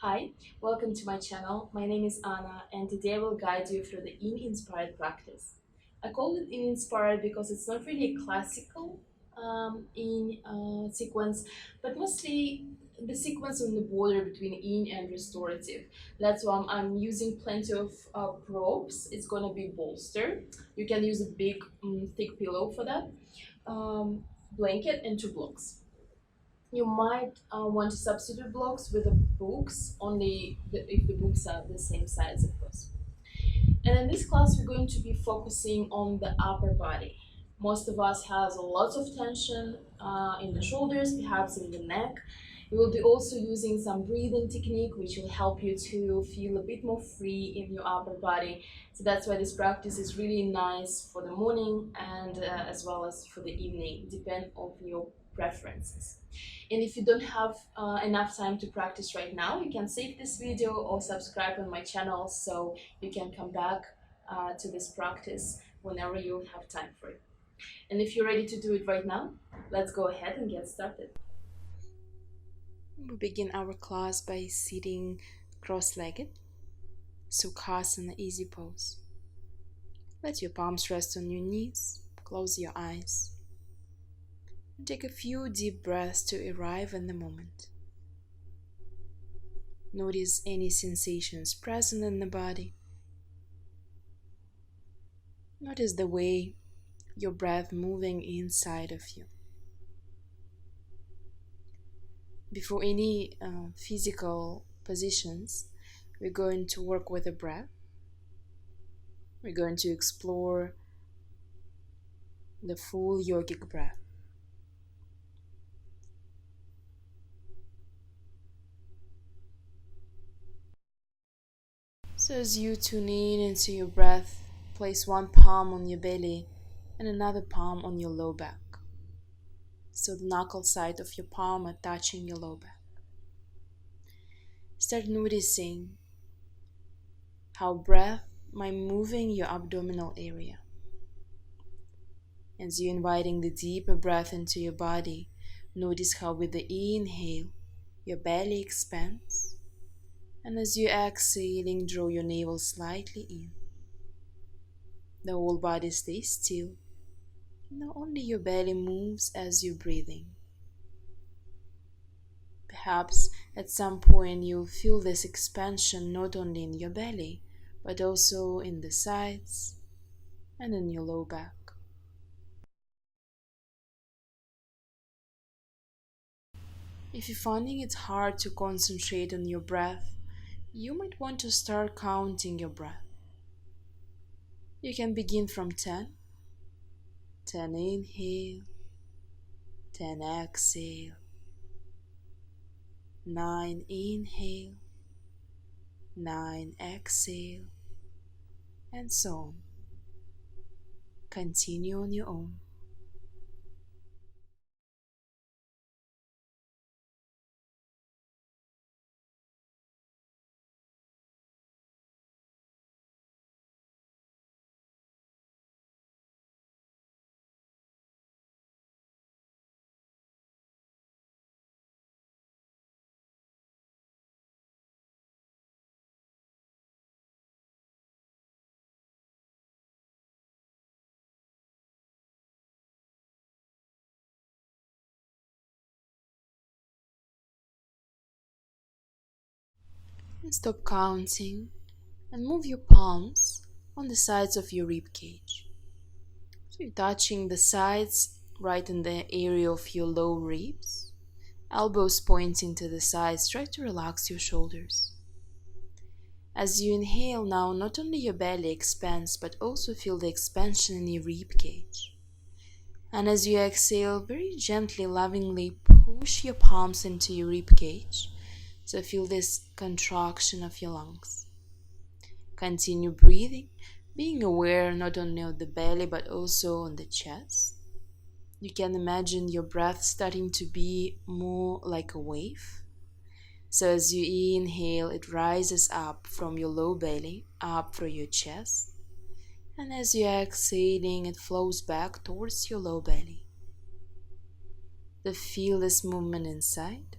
Hi, welcome to my channel. My name is Anna, and today I will guide you through the YINspired practice. I call it YINspired because it's not really a classical yin sequence, but mostly the sequence on the border between yin and restorative. That's why I'm using plenty of props. It's gonna be bolster. You can use a big, thick pillow for that, blanket, and two blocks. You might want to substitute blocks with the books, only if the books are the same size, of course. And in this class, we're going to be focusing on the upper body. Most of us has a lot of tension in the shoulders, perhaps in the neck. We will be also using some breathing technique, which will help you to feel a bit more free in your upper body. So that's why this practice is really nice for the morning and as well as for the evening, depend on your preferences. And if you don't have enough time to practice right now, you can save this video or subscribe on my channel so you can come back to this practice whenever you have time for it. And if you're ready to do it right now, let's go ahead and get started. We begin our class by sitting cross-legged, Sukhasana easy pose. Let your palms rest on your knees, close your eyes, and take a few deep breaths to arrive in the moment. Notice any sensations present in the body. Notice the way your breath moving inside of you. Before any physical positions, we're going to work with the breath. We're going to explore the full yogic breath. So as you tune in into your breath, place one palm on your belly and another palm on your low back. So the knuckle side of your palm are touching your low back. Start noticing how breath might moving your abdominal area. As you're inviting the deeper breath into your body, notice how with the inhale, your belly expands, and as you're exhaling, draw your navel slightly in. The whole body stays still. Now only your belly moves as you're breathing. Perhaps at some point you'll feel this expansion not only in your belly, but also in the sides and in your low back. If you're finding it hard to concentrate on your breath, you might want to start counting your breath. You can begin from 10. 10 inhale, 10 exhale, 9 inhale, 9 exhale, and so on. Continue on your own. And stop counting and move your palms on the sides of your rib cage. So you're touching the sides right in the area of your low ribs. Elbows pointing to the sides. Try to relax your shoulders. As you inhale now, not only your belly expands, but also feel the expansion in your rib cage. And as you exhale, very gently, lovingly push your palms into your rib cage. So feel this contraction of your lungs. Continue breathing, being aware not only of the belly but also on the chest. You can imagine your breath starting to be more like a wave. So as you inhale, it rises up from your low belly, up through your chest. And as you're exhaling, it flows back towards your low belly. Feel this movement inside.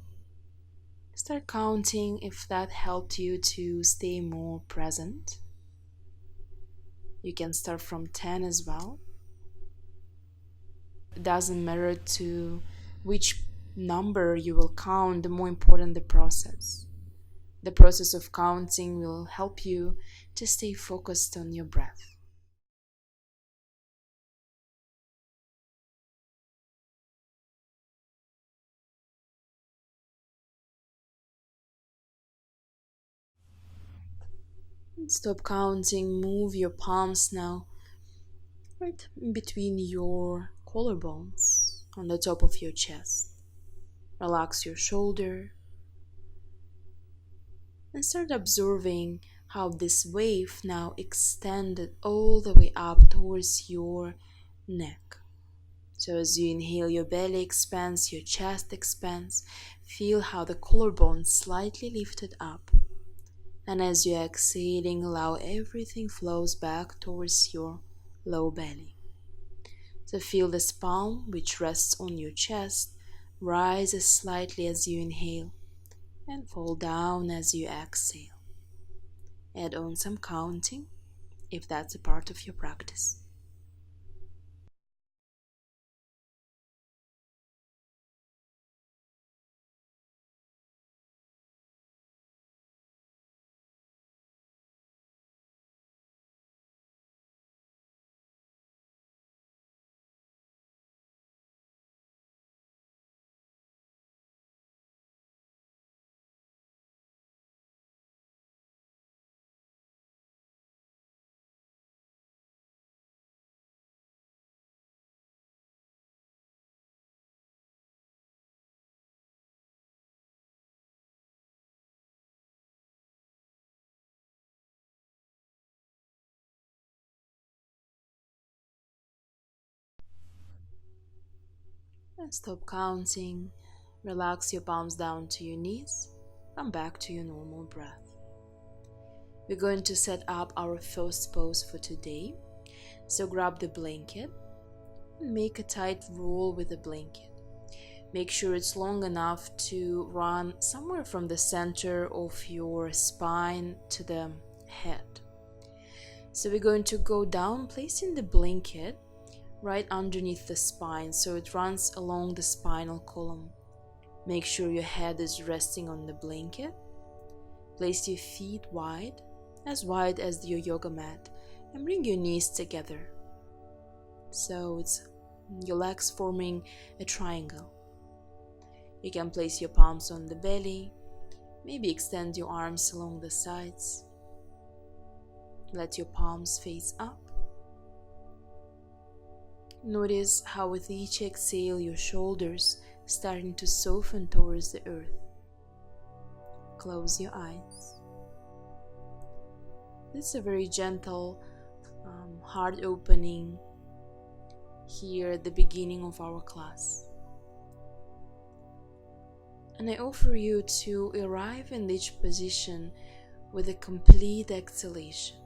Start counting if that helped you to stay more present. You can start from 10 as well. It doesn't matter to which number you will count, the more important the process. The process of counting will help you to stay focused on your breath. Stop counting, move your palms now right in between your collarbones on the top of your chest. Relax your shoulder and start observing how this wave now extended all the way up towards your neck. So as you inhale, your belly expands, your chest expands. Feel how the collarbone slightly lifted up. And as you're exhaling, allow everything flows back towards your low belly. So feel this palm, which rests on your chest, rises slightly as you inhale and fall down as you exhale. Add on some counting if that's a part of your practice. And stop counting. Relax your palms down to your knees. Come back to your normal breath. We're going to set up our first pose for today. So grab the blanket and make a tight roll with the blanket. Make sure it's long enough to run somewhere from the center of your spine to the head. So we're going to go down, placing the blanket right underneath the spine so it runs along the spinal column. Make sure your head is resting on the blanket. Place your feet wide as your yoga mat, and bring your knees together. So it's your legs forming a triangle. You can place your palms on the belly, maybe extend your arms along the sides. Let your palms face up. Notice how with each exhale your shoulders starting to soften towards the earth. Close your eyes. This is a very gentle heart opening here at the beginning of our class. And I offer you to arrive in each position with a complete exhalation.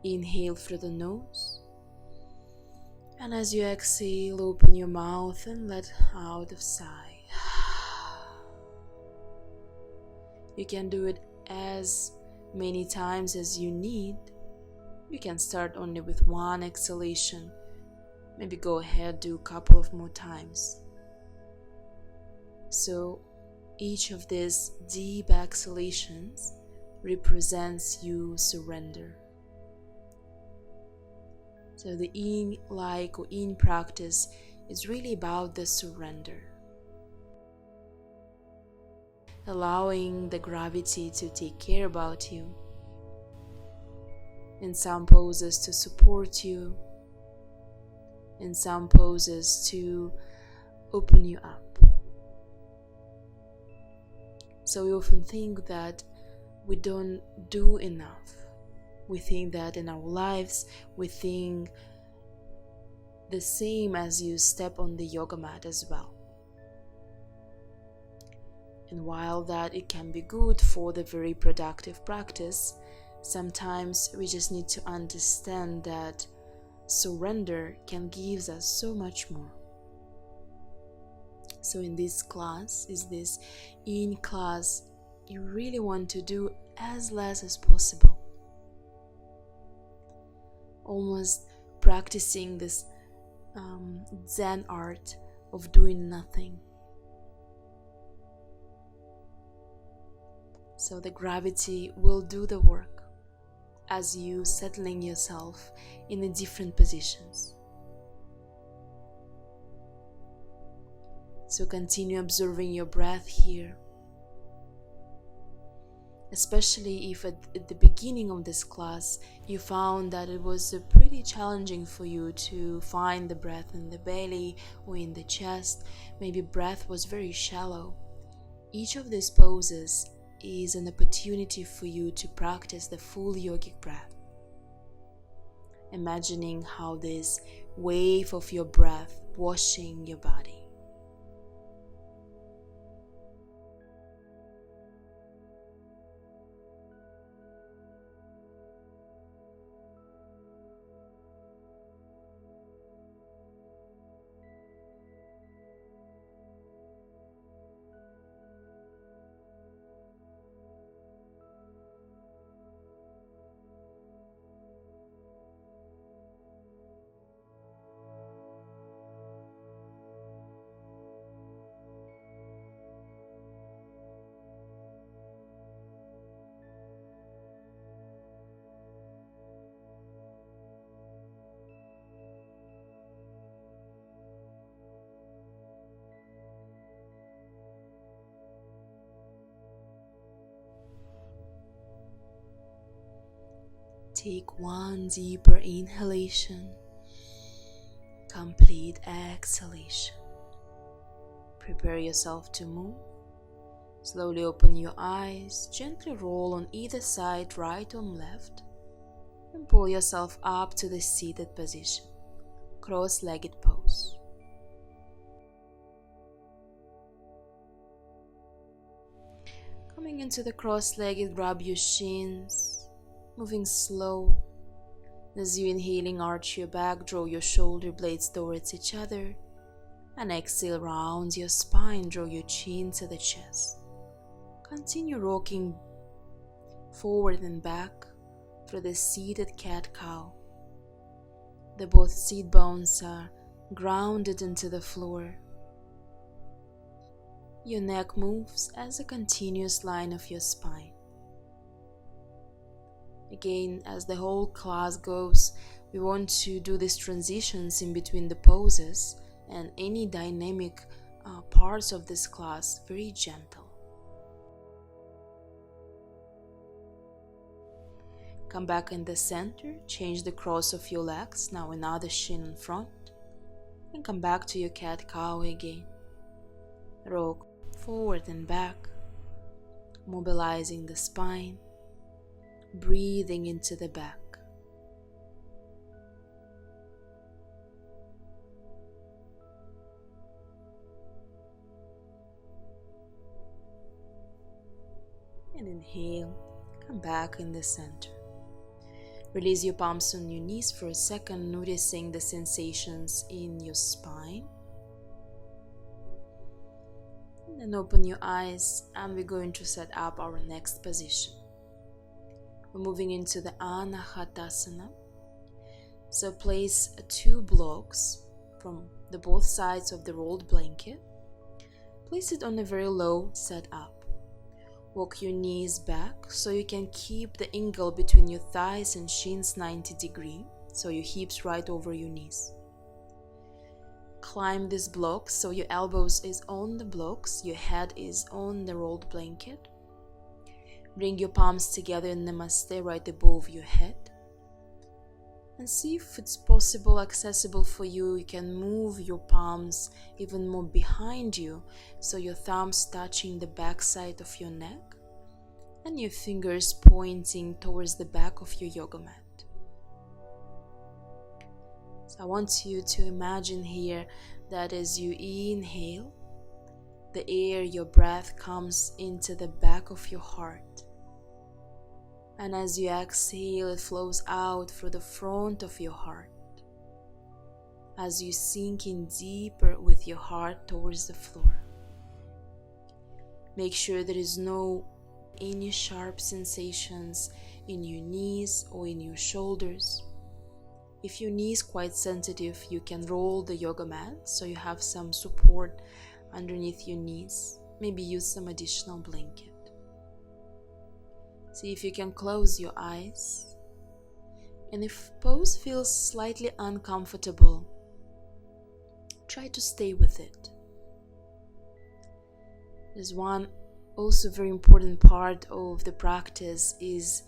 Inhale through the nose, and as you exhale, open your mouth and let out a sigh. You can do it as many times as you need. You can start only with one exhalation. Maybe go ahead, do a couple of more times. So each of these deep exhalations represents you surrender. So the yin practice is really about the surrender. Allowing the gravity to take care about you. In some poses to support you. In some poses to open you up. So we often think that we don't do enough. We think that in our lives, we think the same as you step on the yoga mat as well. And while that it can be good for the very productive practice, sometimes we just need to understand that surrender can give us so much more. So in this class, in class, you really want to do as less as possible. Almost practicing this Zen art of doing nothing. So the gravity will do the work as you settling yourself in the different positions. So continue observing your breath here. Especially if at the beginning of this class you found that it was pretty challenging for you to find the breath in the belly or in the chest. Maybe breath was very shallow. Each of these poses is an opportunity for you to practice the full yogic breath. Imagining how this wave of your breath washing your body. Take one deeper inhalation, complete exhalation. Prepare yourself to move. Slowly open your eyes, gently roll on either side, right or left, and pull yourself up to the seated position, cross-legged pose. Coming into the cross-legged, grab your shins. Moving slow. As you inhaling, arch your back, draw your shoulder blades towards each other. And exhale, round your spine, draw your chin to the chest. Continue rocking forward and back through the seated cat-cow. The both seat bones are grounded into the floor. Your neck moves as a continuous line of your spine. Again, as the whole class goes, we want to do these transitions in between the poses and any dynamic parts of this class very gentle. Come back in the center, change the cross of your legs, now another shin in front, and come back to your cat-cow again. Rock forward and back, mobilizing the spine. Breathing into the back. And inhale, come back in the center. Release your palms on your knees for a second, noticing the sensations in your spine. And then open your eyes, and we're going to set up our next position. We're moving into the Anahatasana. So place 2 blocks from the both sides of the rolled blanket. Place it on a very low setup. Walk your knees back so you can keep the angle between your thighs and shins 90 degrees, so your hips right over your knees. Climb these blocks so your elbows is on the blocks, your head is on the rolled blanket. Bring your palms together in Namaste right above your head. And see if it's possible, accessible for you. You can move your palms even more behind you, so your thumbs touching the back side of your neck and your fingers pointing towards the back of your yoga mat. So I want you to imagine here that as you inhale, the air, your breath comes into the back of your heart. And as you exhale, it flows out through the front of your heart. as you sink in deeper with your heart towards the floor. Make sure there is no any sharp sensations in your knees or in your shoulders. If your knee is quite sensitive, you can roll the yoga mat so you have some support underneath your knees. Maybe use some additional blanket. See if you can close your eyes. And if pose feels slightly uncomfortable, try to stay with it. There's one also very important part of the practice is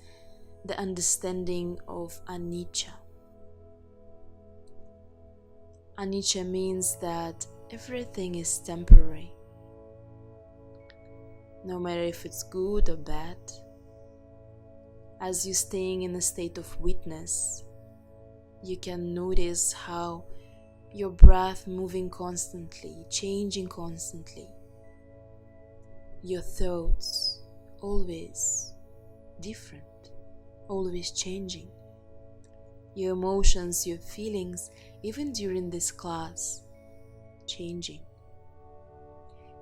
the understanding of anicca. Anicca means that everything is temporary. No matter if it's good or bad, as you're staying in a state of witness, you can notice how your breath moving constantly, changing constantly. Your thoughts always different, always changing. Your emotions, your feelings, even during this class, changing,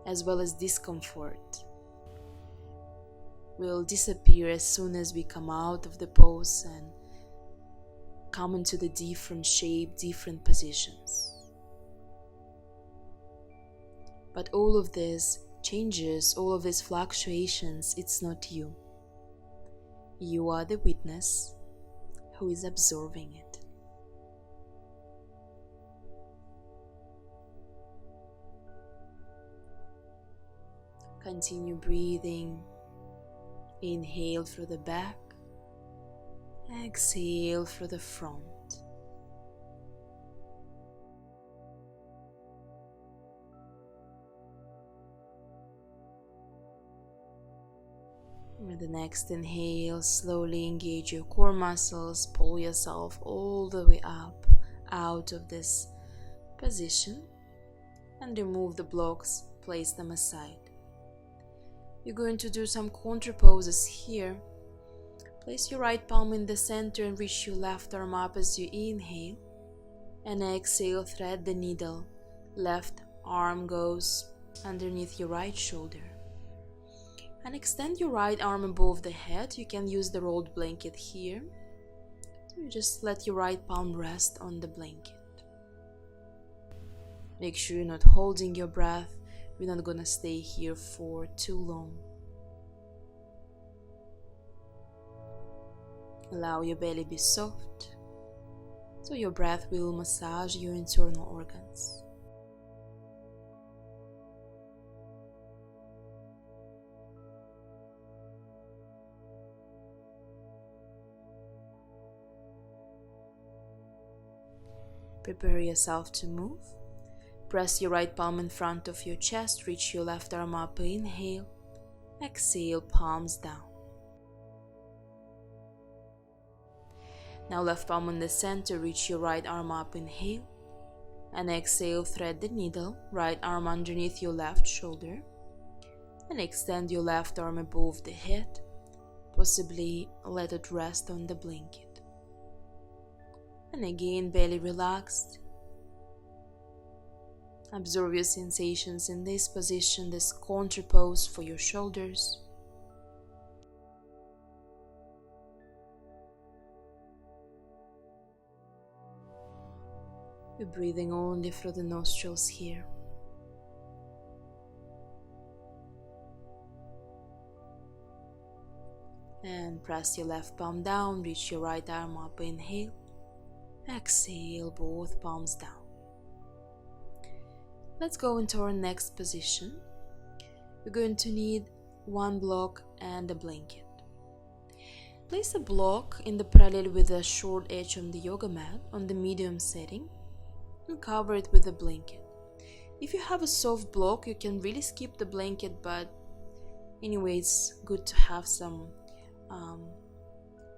as well as discomfort will disappear as soon as we come out of the pose and come into the different shape, different positions. But all of this changes, all of these fluctuations, it's not you. You are the witness who is observing it. Continue breathing. Inhale through the back, exhale through the front. With the next inhale, slowly engage your core muscles, pull yourself all the way up out of this position and remove the blocks, place them aside. You're going to do some contra poses here. Place your right palm in the center and reach your left arm up as you inhale. And exhale, thread the needle. Left arm goes underneath your right shoulder. And extend your right arm above the head. You can use the rolled blanket here. So you just let your right palm rest on the blanket. Make sure you're not holding your breath. We're not gonna stay here for too long. Allow your belly be soft, so your breath will massage your internal organs. Prepare yourself to move. Press your right palm in front of your chest, reach your left arm up, inhale, exhale, palms down. Now left palm in the center, reach your right arm up, inhale, and exhale, thread the needle, right arm underneath your left shoulder, and extend your left arm above the head, possibly let it rest on the blanket. And again, belly relaxed. Observe your sensations in this position, this contra pose for your shoulders. We're breathing only through the nostrils here. And press your left palm down, reach your right arm up, inhale. Exhale, both palms down. Let's go into our next position. We're going to need one block and a blanket. Place a block in the parallel with a short edge on the yoga mat on the medium setting and cover it with a blanket. If you have a soft block, you can really skip the blanket, but anyway, it's good to have some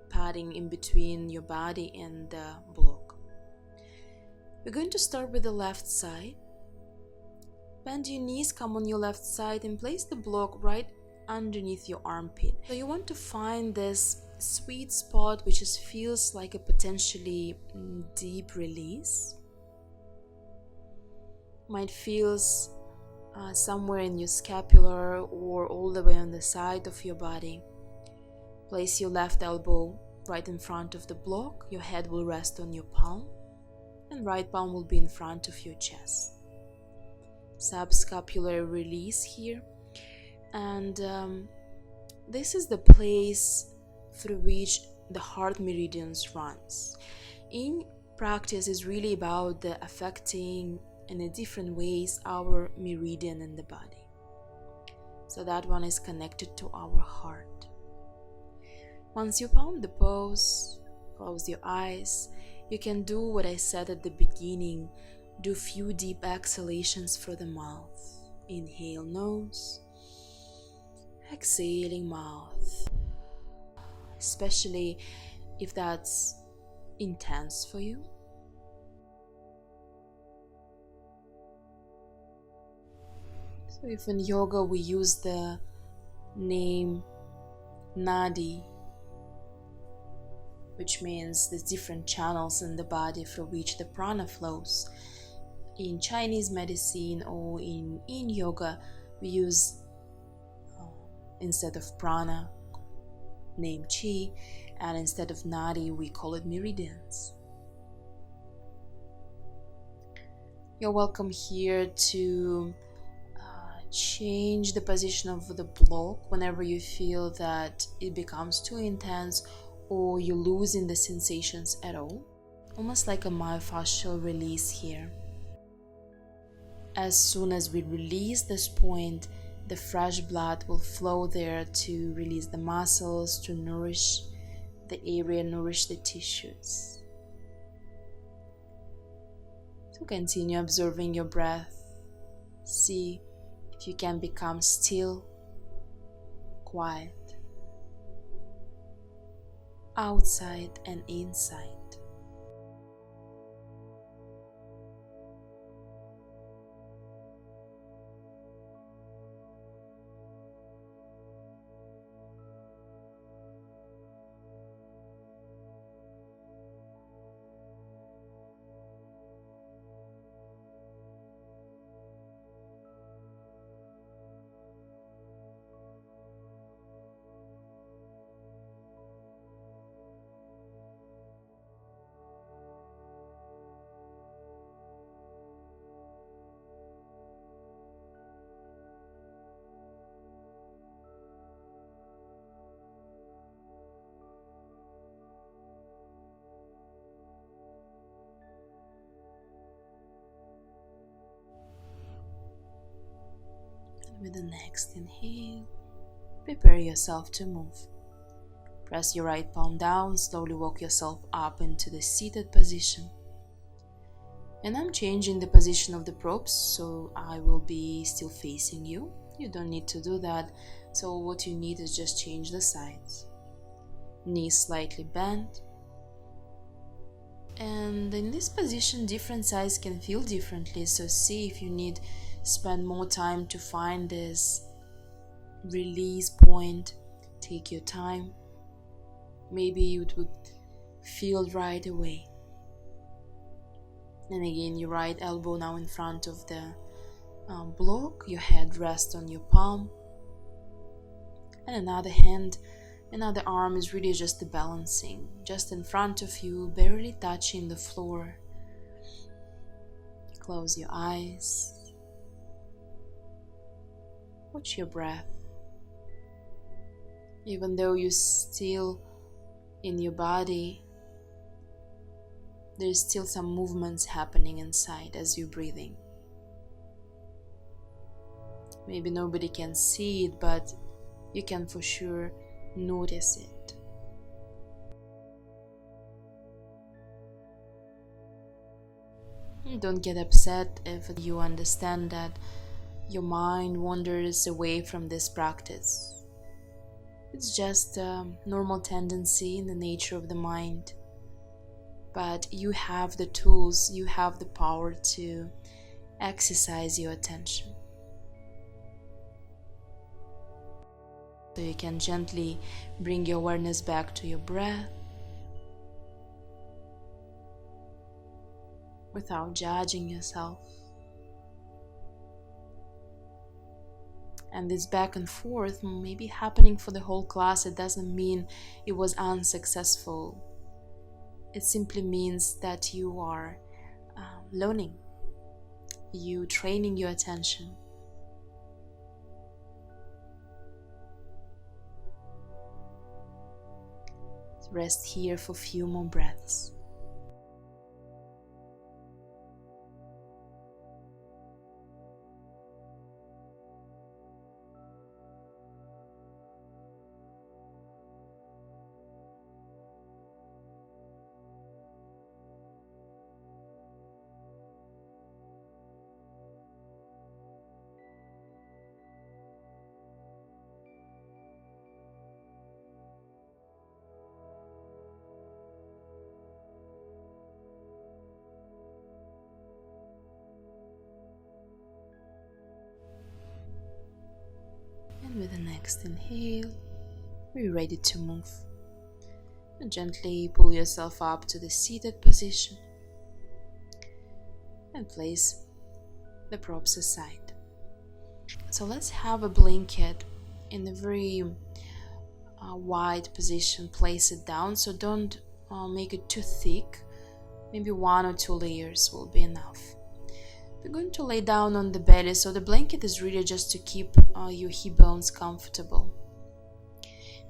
padding in between your body and the block. We're going to start with the left side. Bend your knees, come on your left side and place the block right underneath your armpit. So you want to find this sweet spot which feels like a potentially deep release. might feel somewhere in your scapular or all the way on the side of your body. Place your left elbow right in front of the block. Your head will rest on your palm, and right palm will be in front of your chest. Subscapular release here, and this is the place through which the heart meridians runs. In practice is really about the affecting in a different ways our meridian in the body. So that one is connected to our heart. Once you found the pose, close your eyes. You can do what I said at the beginning. Do few deep exhalations through the mouth. Inhale nose, exhaling mouth. Especially if that's intense for you. So if in yoga we use the name nadi, which means the different channels in the body through which the prana flows. In Chinese medicine or in yoga, we use, instead of prana, name chi, and instead of nadi, we call it meridians. You're welcome here to change the position of the block whenever you feel that it becomes too intense or you're losing the sensations at all. Almost like a myofascial release here. As soon as we release this point, the fresh blood will flow there to release the muscles, to nourish the area, nourish the tissues. So continue observing your breath. See if you can become still, quiet, outside and inside. With the next inhale, prepare yourself to move. Press your right palm down, slowly walk yourself up into the seated position. And I'm changing the position of the props, so I will be still facing you. You don't need to do that, so what you need is just change the sides. Knees slightly bent. And in this position, different sides can feel differently, so see if you need spend more time to find this release point. Take your time. Maybe it would feel right away. And again, your right elbow now in front of the block. Your head rests on your palm. And another arm is really just the balancing, just in front of you, barely touching the floor. Close your eyes. Watch your breath. Even though you're still in your body, there's still some movements happening inside as you're breathing. Maybe nobody can see it, but you can for sure notice it. Don't get upset if you understand that your mind wanders away from this practice. It's just a normal tendency in the nature of the mind. But you have the tools, you have the power to exercise your attention. So you can gently bring your awareness back to your breath without judging yourself. And this back and forth may be happening for the whole class. It doesn't mean it was unsuccessful. It simply means that you are learning, you training your attention. Rest here for a few more breaths. And with the next inhale, we're ready to move. And gently pull yourself up to the seated position and place the props aside. So let's have a blanket in a very wide position. Place it down, so don't make it too thick. Maybe 1 or 2 layers will be enough. We're going to lay down on the belly, so the blanket is really just to keep your hip bones comfortable.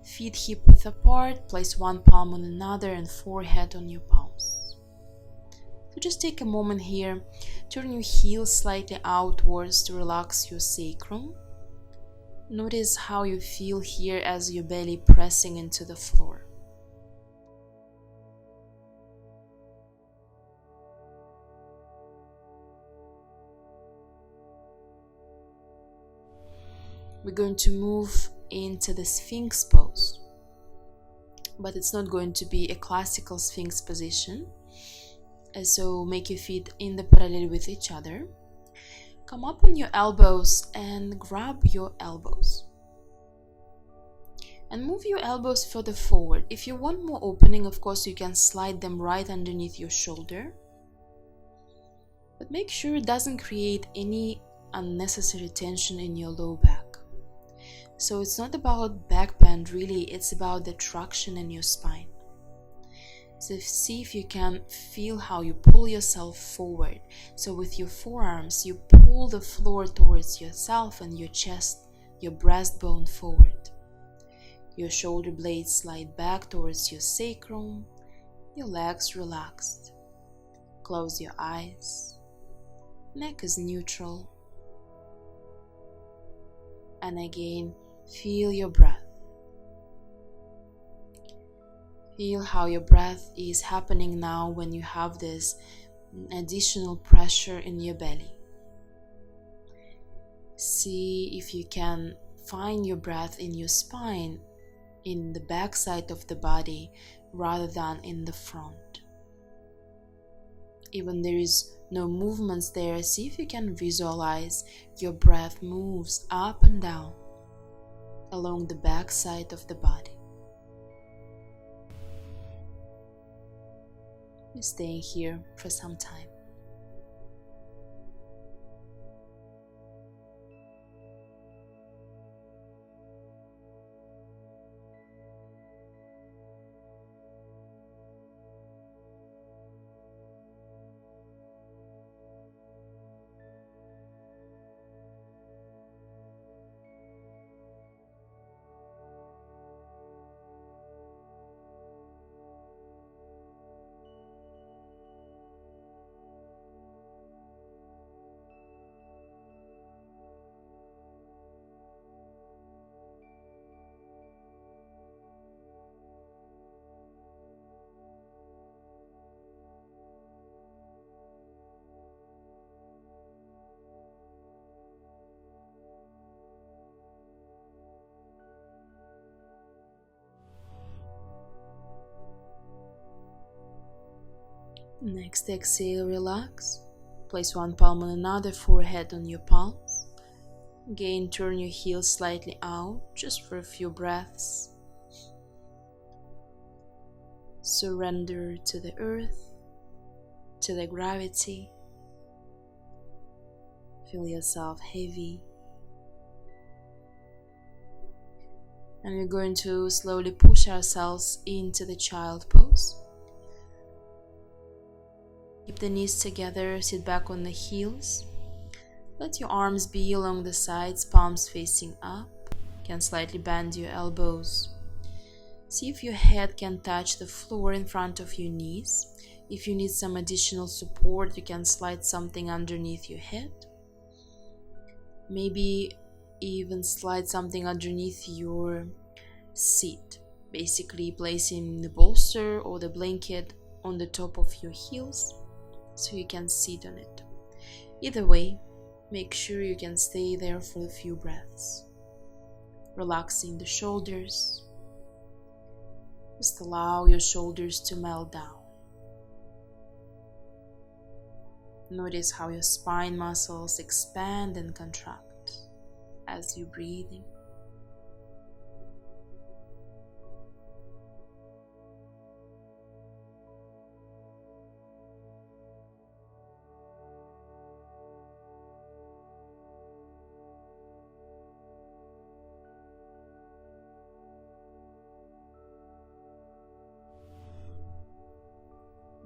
Feet hip width apart, place one palm on another and forehead on your palms. So just take a moment here, turn your heels slightly outwards to relax your sacrum. Notice how you feel here as your belly pressing into the floor. We're going to move into the Sphinx pose, but it's not going to be a classical Sphinx position. So make your feet in the parallel with each other. Come up on your elbows and grab your elbows. And move your elbows further forward. If you want more opening, of course, you can slide them right underneath your shoulder. But make sure it doesn't create any unnecessary tension in your low back. So it's not about back bend, really, it's about the traction in your spine. So see if you can feel how you pull yourself forward. So with your forearms, you pull the floor towards yourself and your chest, your breastbone forward. Your shoulder blades slide back towards your sacrum, your legs relaxed. Close your eyes. Neck is neutral. And again, feel your breath. Feel how your breath is happening now when you have this additional pressure in your belly. See if you can find your breath in your spine, in the back side of the body, rather than in the front. Even there is no movements there, see if you can visualize your breath moves up and down along the back side of the body. You're staying here for some time. Next exhale, relax. Place one palm on another, forehead on your palms. Again, turn your heels slightly out, just for a few breaths. Surrender to the earth, to the gravity. Feel yourself heavy, And we're going to slowly push ourselves into the child pose. Keep the knees together, sit back on the heels. Let your arms be along the sides, palms facing up. You can slightly bend your elbows. See if your head can touch the floor in front of your knees. If you need some additional support, you can slide something underneath your head. Maybe even slide something underneath your seat, basically placing the bolster or the blanket on the top of your heels so you can sit on it. Either way, make sure you can stay there for a few breaths, relaxing the shoulders. Just allow your shoulders to melt down. Notice how your spine muscles expand and contract as you're breathing.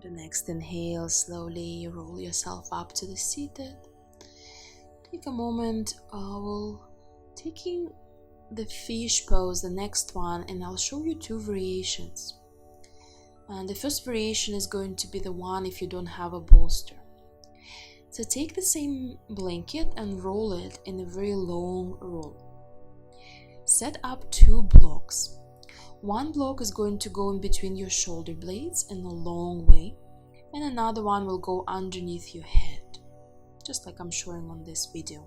The next inhale, slowly roll yourself up to the seated. Take a moment, we'll taking the fish pose, the next one, and I'll show you two variations. And the first variation is going to be the one if you don't have a bolster. So take the same blanket and roll it in a very long roll. Set up two blocks. One block is going to go in between your shoulder blades in a long way, and another one will go underneath your head, just like I'm showing on this video.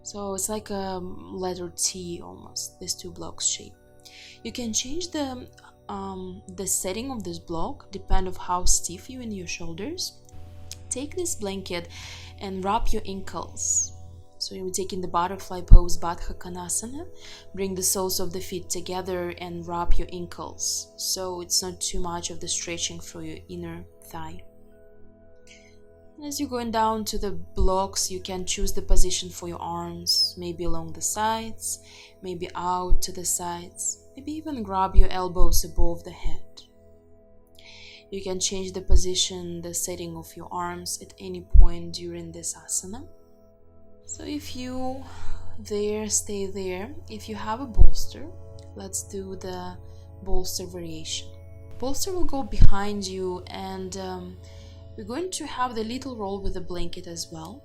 So it's like a letter T almost, this two blocks shape. You can change the setting of this block, depend on how stiff you in your shoulders. Take this blanket and wrap your ankles. So you're taking the butterfly pose, Baddha Konasana. Bring the soles of the feet together and wrap your ankles, so it's not too much of the stretching for your inner thigh. As you're going down to the blocks, you can choose the position for your arms, maybe along the sides, maybe out to the sides, maybe even grab your elbows above the head. You can change the position, the setting of your arms at any point during this asana. So if you there, stay there. If you have a bolster, let's do the bolster variation. Bolster will go behind you, and we're going to have the little roll with the blanket as well,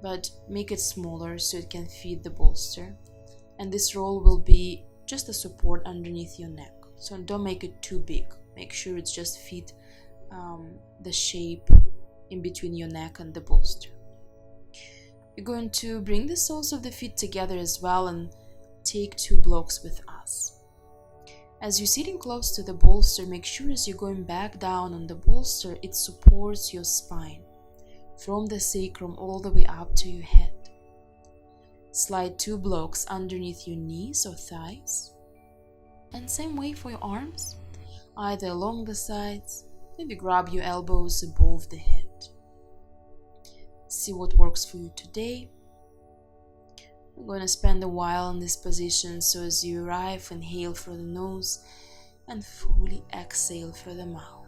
but make it smaller so it can fit the bolster. And this roll will be just a support underneath your neck, so don't make it too big. Make sure it's just fit the shape in between your neck and the bolster. You're going to bring the soles of the feet together as well and take two blocks with us. As you're sitting close to the bolster, make sure as you're going back down on the bolster, it supports your spine from the sacrum all the way up to your head. Slide two blocks underneath your knees or thighs. And same way for your arms, either along the sides, maybe grab your elbows above the head. See what works for you today. We're going to spend a while in this position, so as you arrive, inhale through the nose and fully exhale through the mouth.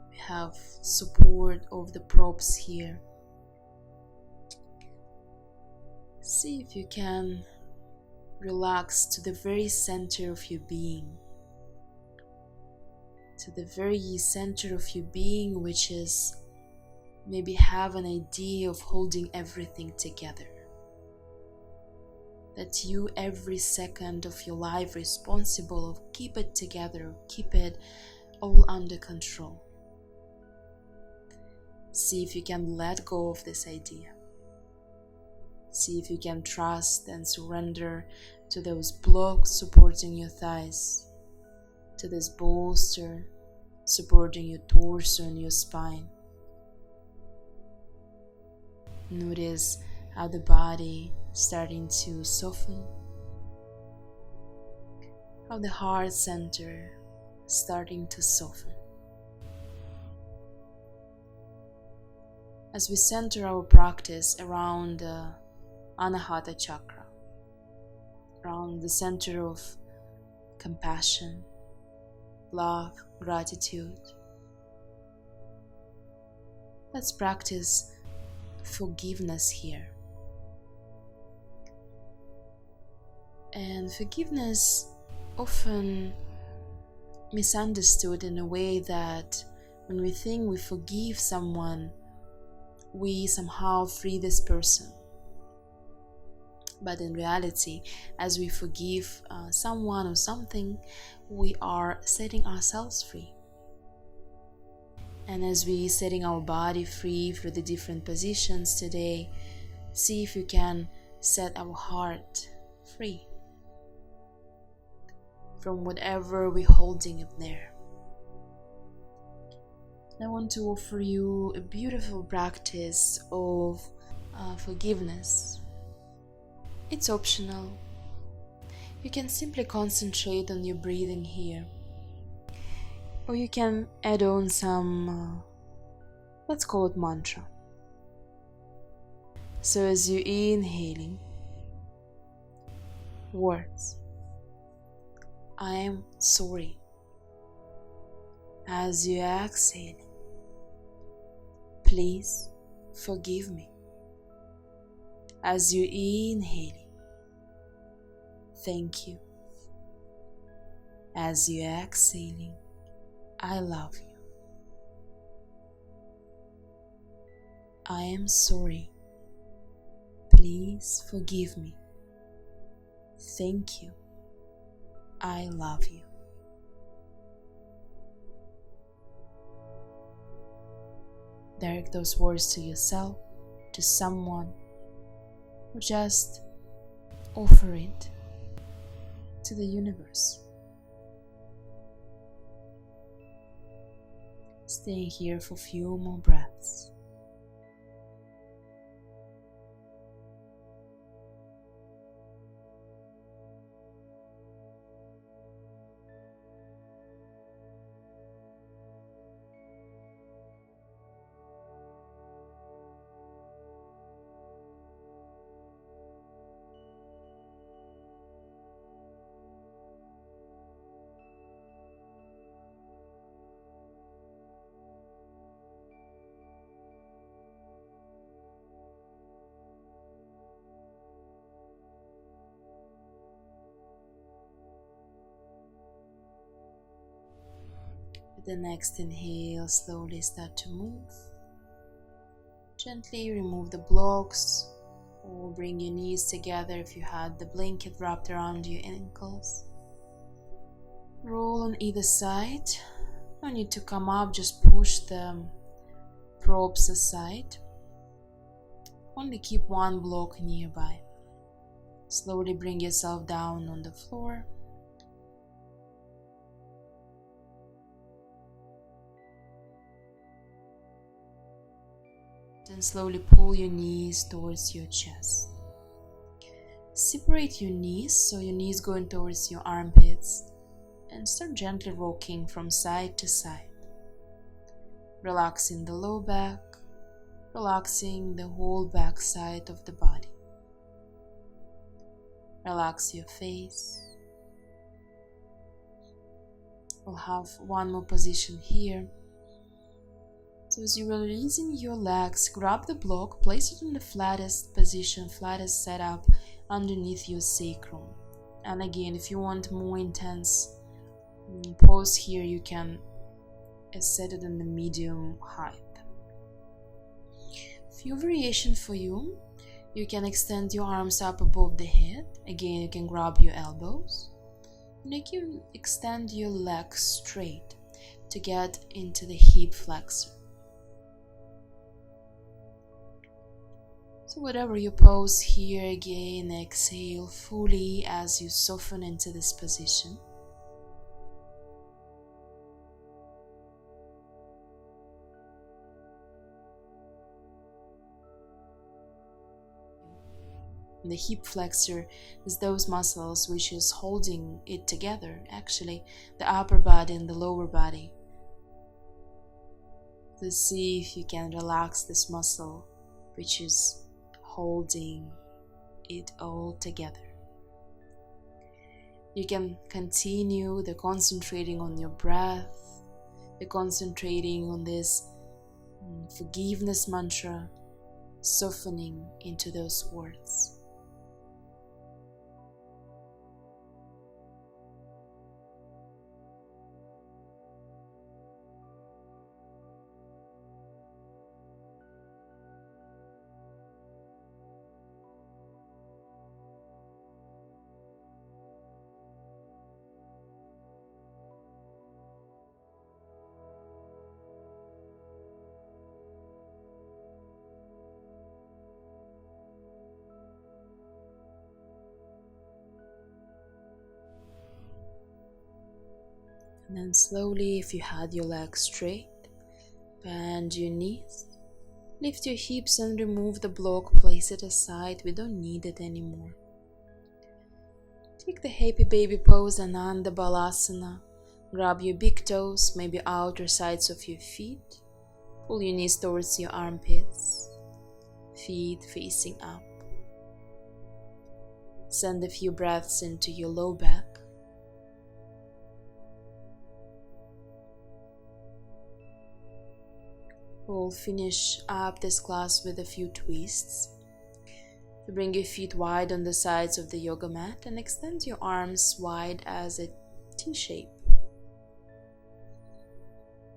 We have support of the props here. See if you can relax to the very center of your being, to the very center of your being, which is maybe have an idea of holding everything together. That you every second of your life responsible of keep it together, keep it all under control. See if you can let go of this idea. See if you can trust and surrender to those blocks supporting your thighs, to this bolster supporting your torso and your spine. Notice how the body starting to soften, how the heart center starting to soften. as we center our practice around the Anahata chakra, around the center of compassion, love, gratitude. Let's practice forgiveness here. And forgiveness often misunderstood in a way that when we think we forgive someone, we somehow free this person. But in reality, as we forgive someone or something, we are setting ourselves free. And as we setting our body free through the different positions today, see if you can set our heart free from whatever we're holding up there. I want to offer you a beautiful practice of forgiveness. It's optional. You can simply concentrate on your breathing here. Or you can add on some, let's call it mantra. So as you're inhaling, words, I am sorry. As you exhale, please forgive me. As you inhale, thank you. As you exhaling, I love you. I am sorry. Please forgive me. Thank you. I love you. Direct those words to yourself, to someone, or just offer it to the universe. Stay here for a few more breaths. With the next inhale, slowly start to move. Gently remove the blocks or bring your knees together if you had the blanket wrapped around your ankles. Roll on either side. No need to come up, just push the props aside. Only keep one block nearby. Slowly bring yourself down on the floor. Then slowly pull your knees towards your chest. Separate your knees so your knees going towards your armpits and start gently rocking from side to side. Relaxing the low back, relaxing the whole back side of the body. Relax your face. We'll have one more position here. So as you're releasing your legs, grab the block, place it in the flattest position, flattest setup underneath your sacrum. And again, if you want more intense pose here, you can set it in the medium height. Few variation for you. You can extend your arms up above the head. Again, you can grab your elbows. And you can extend your legs straight to get into the hip flexor. So whatever you pose here, again, exhale fully as you soften into this position. The hip flexor is those muscles which is holding it together, actually, the upper body and the lower body. to see if you can relax this muscle, which is holding it all together. You can continue the concentrating on your breath, the concentrating on this forgiveness mantra, softening into those words. And then slowly, if you had your legs straight, bend your knees, lift your hips and remove the block, place it aside, we don't need it anymore. Take the happy baby pose, Ananda Balasana. Grab your big toes, maybe outer sides of your feet. Pull your knees towards your armpits, feet facing up. Send a few breaths into your low back. We'll finish up this class with a few twists. So bring your feet wide on the sides of the yoga mat and extend your arms wide as a T shape.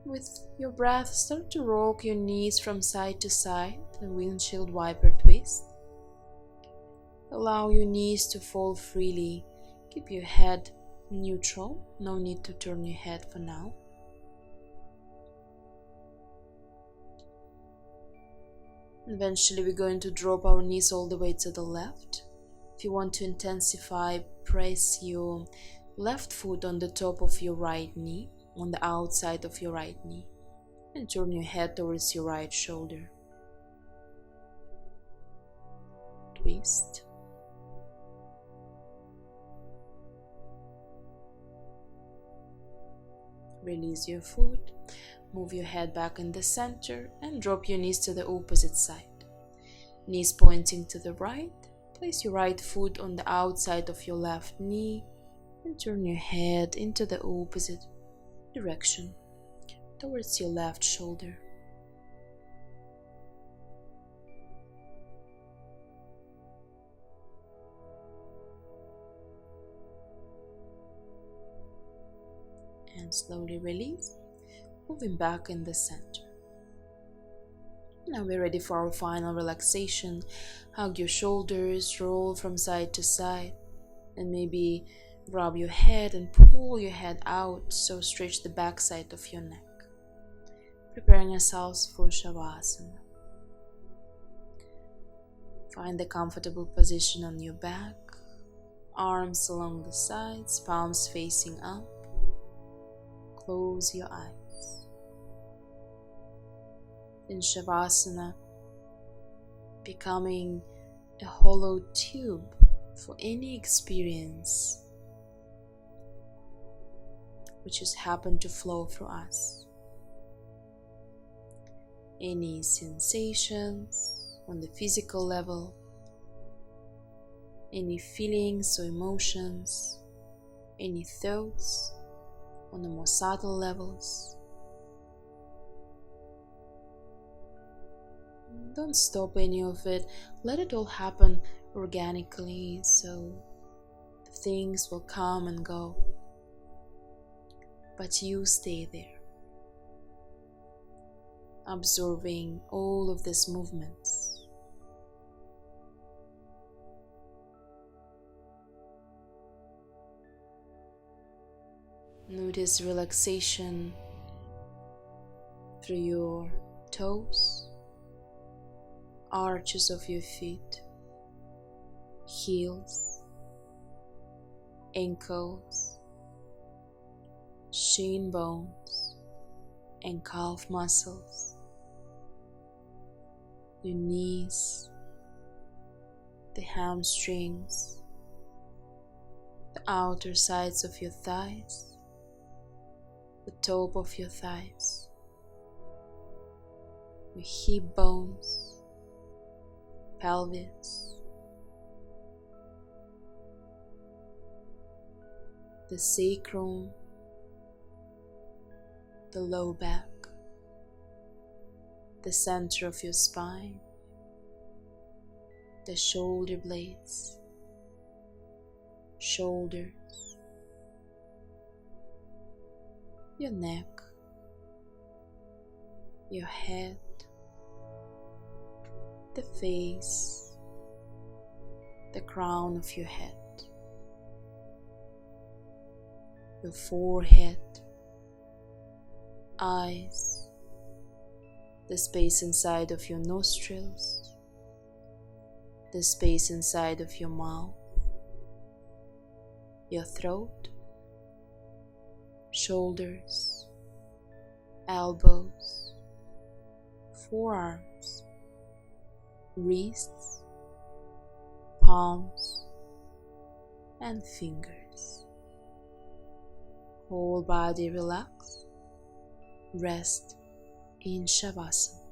With your breath, start to rock your knees from side to side, a windshield wiper twist. Allow your knees to fall freely. Keep your head neutral, no need to turn your head for now. Eventually we're going to drop our knees all the way to the left. If you want to intensify, press your left foot on the top of your right knee, on the outside of your right knee, and turn your head towards your right shoulder. Twist. Release your foot. Move your head back in the center and drop your knees to the opposite side. Knees pointing to the right. Place your right foot on the outside of your left knee and turn your head into the opposite direction, towards your left shoulder. And slowly release. Moving back in the center. Now we're ready for our final relaxation. Hug your shoulders, roll from side to side, and maybe grab your head and pull your head out, so stretch the back side of your neck. Preparing ourselves for Shavasana. Find a comfortable position on your back, arms along the sides, palms facing up. Close your eyes. In Shavasana, becoming a hollow tube for any experience which has happened to flow through us. Any sensations on the physical level, any feelings or emotions, any thoughts on the more subtle levels. Don't stop any of it. Let it all happen organically, so things will come and go. But you stay there, absorbing all of these movements. Notice relaxation through your toes, arches of your feet, heels, ankles, shin bones, and calf muscles, your knees, the hamstrings, the outer sides of your thighs, the top of your thighs, your hip bones, pelvis, the sacrum, the low back, the center of your spine, the shoulder blades, shoulders, your neck, your head, the face, the crown of your head, your forehead, eyes, the space inside of your nostrils, the space inside of your mouth, your throat, shoulders, elbows, forearms, wrists, palms, and fingers. Whole body relax. Rest in Shavasana.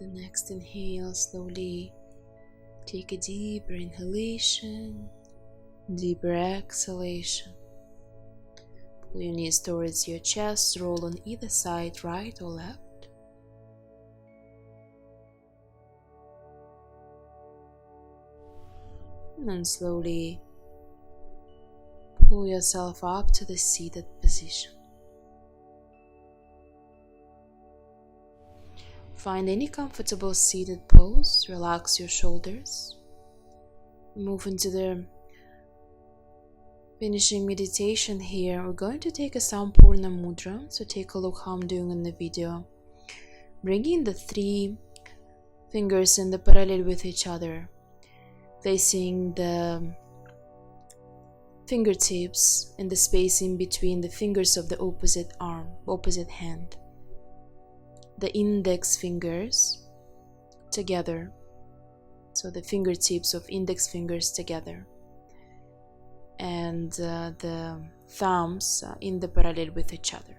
the next inhale, slowly take a deeper inhalation, deeper exhalation. Pull your knees towards your chest, roll on either side, right or left. And then slowly pull yourself up to the seated position. Find any comfortable seated pose, relax your shoulders. Move into the finishing meditation here. We're going to take a Sampoorna mudra, so take a look how I'm doing in the video. Bringing the 3 fingers in the parallel with each other, placing the fingertips in the space in between the fingers of the opposite hand. The index fingers together, so the fingertips of index fingers together, and the thumbs in the parallel with each other.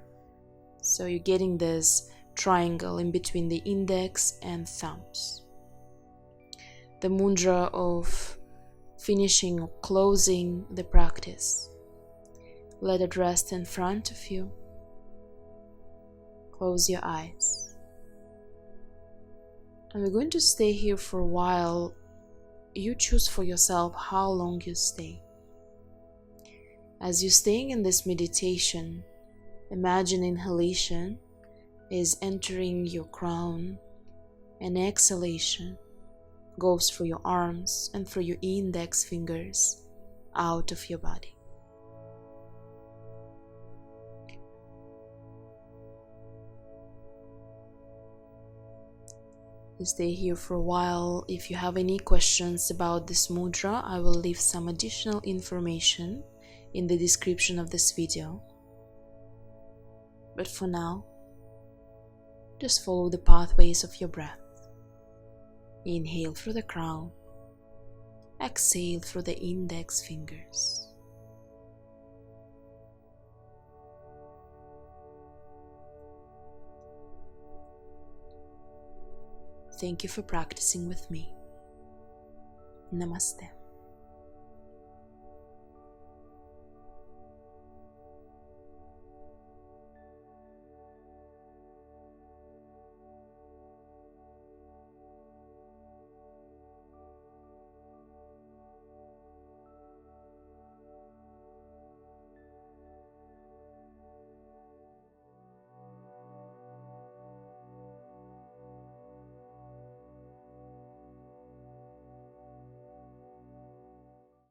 So you're getting this triangle in between the index and thumbs. The mudra of finishing or closing the practice. Let it rest in front of you. Close your eyes. And we're going to stay here for a while. You choose for yourself how long you stay. As you're staying in this meditation, imagine inhalation is entering your crown, and exhalation goes through your arms and through your index fingers out of your body. You stay here for a while. If you have any questions about this mudra, I will leave some additional information in the description of this video. But for now, just follow the pathways of your breath. Inhale through the crown, exhale through the index fingers. Thank you for practicing with me. Namaste.